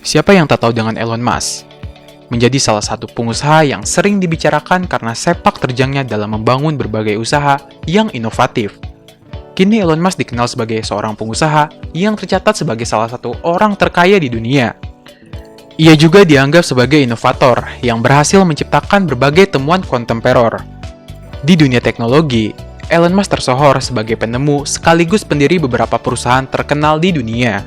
Siapa yang tak tahu dengan Elon Musk? Menjadi salah satu pengusaha yang sering dibicarakan karena sepak terjangnya dalam membangun berbagai usaha yang inovatif. Kini Elon Musk dikenal sebagai seorang pengusaha yang tercatat sebagai salah satu orang terkaya di dunia. Ia juga dianggap sebagai inovator yang berhasil menciptakan berbagai temuan kontemporer. Di dunia teknologi, Elon Musk tersohor sebagai penemu sekaligus pendiri beberapa perusahaan terkenal di dunia.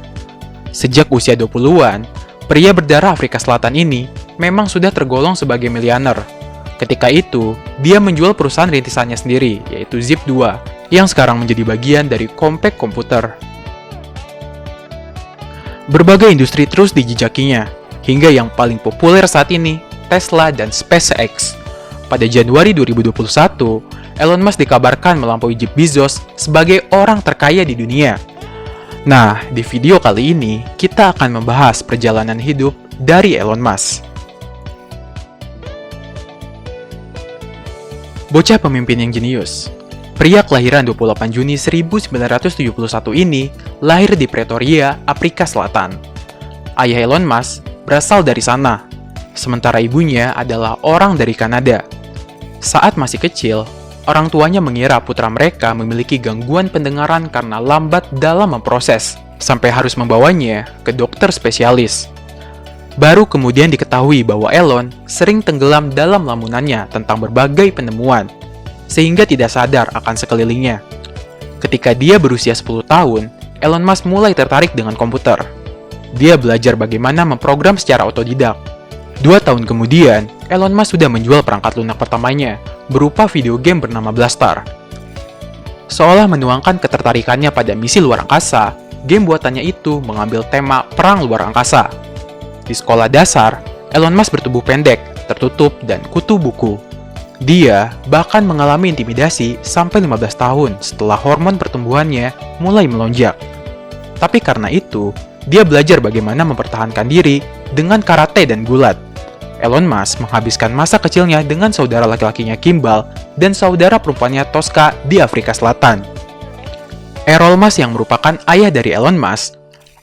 Sejak usia 20-an, pria berdarah Afrika Selatan ini memang sudah tergolong sebagai miliuner. Ketika itu, dia menjual perusahaan rintisannya sendiri, yaitu Zip2, yang sekarang menjadi bagian dari Compaq Computer. Berbagai industri terus dijejakinya, hingga yang paling populer saat ini, Tesla dan SpaceX. Pada Januari 2021, Elon Musk dikabarkan melampaui Jeff Bezos sebagai orang terkaya di dunia. Nah, di video kali ini, kita akan membahas perjalanan hidup dari Elon Musk. Bocah pemimpin yang jenius. Pria kelahiran 28 Juni 1971 ini lahir di Pretoria, Afrika Selatan. Ayah Elon Musk berasal dari sana, sementara ibunya adalah orang dari Kanada. Saat masih kecil, orang tuanya mengira putra mereka memiliki gangguan pendengaran karena lambat dalam memproses, sampai harus membawanya ke dokter spesialis. Baru kemudian diketahui bahwa Elon sering tenggelam dalam lamunannya tentang berbagai penemuan, sehingga tidak sadar akan sekelilingnya. Ketika dia berusia 10 tahun, Elon Musk mulai tertarik dengan komputer. Dia belajar bagaimana memprogram secara otodidak. 2 tahun kemudian, Elon Musk sudah menjual perangkat lunak pertamanya, berupa video game bernama Blaster. Seolah menuangkan ketertarikannya pada misi luar angkasa, game buatannya itu mengambil tema perang luar angkasa. Di sekolah dasar, Elon Musk bertubuh pendek, tertutup, dan kutu buku. Dia bahkan mengalami intimidasi sampai 15 tahun setelah hormon pertumbuhannya mulai melonjak. Tapi karena itu, dia belajar bagaimana mempertahankan diri dengan karate dan gulat. Elon Musk menghabiskan masa kecilnya dengan saudara laki-lakinya Kimball dan saudara perempuannya Tosca di Afrika Selatan. Errol Musk yang merupakan ayah dari Elon Musk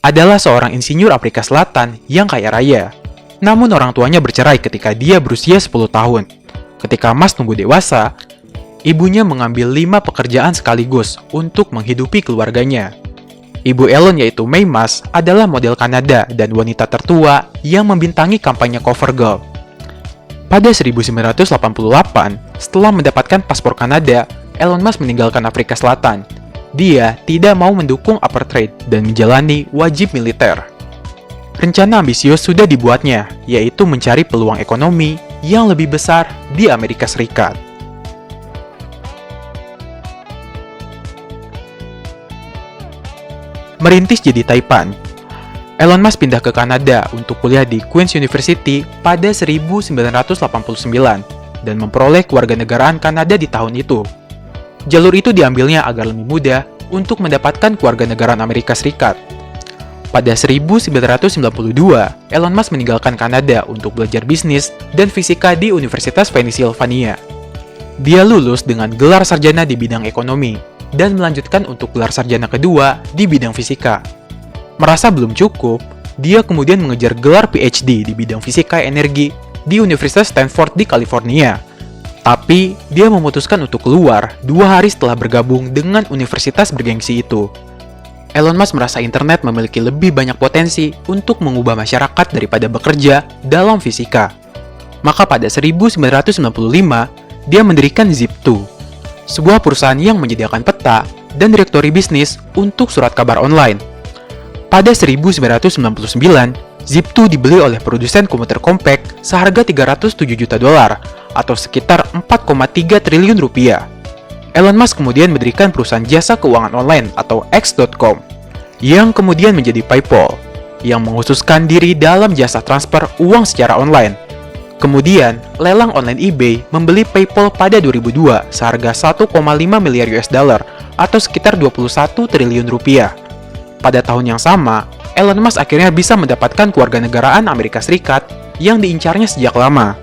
adalah seorang insinyur Afrika Selatan yang kaya raya. Namun orang tuanya bercerai ketika dia berusia 10 tahun. Ketika Musk tumbuh dewasa, ibunya mengambil 5 pekerjaan sekaligus untuk menghidupi keluarganya. Ibu Elon yaitu Mae Musk adalah model Kanada dan wanita tertua yang membintangi kampanye CoverGirl. Pada 1988, setelah mendapatkan paspor Kanada, Elon Musk meninggalkan Afrika Selatan. Dia tidak mau mendukung apartheid dan menjalani wajib militer. Rencana ambisius sudah dibuatnya, yaitu mencari peluang ekonomi yang lebih besar di Amerika Serikat. Merintis jadi Taipan. Elon Musk pindah ke Kanada untuk kuliah di Queen's University pada 1989 dan memperoleh kewarganegaraan Kanada di tahun itu. Jalur itu diambilnya agar lebih mudah untuk mendapatkan kewarganegaraan Amerika Serikat. Pada 1992, Elon Musk meninggalkan Kanada untuk belajar bisnis dan fisika di Universitas Pennsylvania. Dia lulus dengan gelar sarjana di bidang ekonomi dan melanjutkan untuk gelar sarjana kedua di bidang fisika. Merasa belum cukup, dia kemudian mengejar gelar PhD di bidang fisika energi di Universitas Stanford di California. Tapi, dia memutuskan untuk keluar 2 hari setelah bergabung dengan universitas bergengsi itu. Elon Musk merasa internet memiliki lebih banyak potensi untuk mengubah masyarakat daripada bekerja dalam fisika. Maka pada 1995, dia mendirikan Zip2, sebuah perusahaan yang menyediakan peta dan direktori bisnis untuk surat kabar online. Pada 1999, Zip2 dibeli oleh produsen komputer Compaq seharga $307 juta atau sekitar 4,3 triliun rupiah. Elon Musk kemudian mendirikan perusahaan jasa keuangan online atau X.com, yang kemudian menjadi PayPal, yang mengkhususkan diri dalam jasa transfer uang secara online. Kemudian, lelang online eBay membeli PayPal pada 2002 seharga 1,5 miliar US dollar atau sekitar 21 triliun rupiah. Pada tahun yang sama, Elon Musk akhirnya bisa mendapatkan kewarganegaraan Amerika Serikat yang diincarnya sejak lama.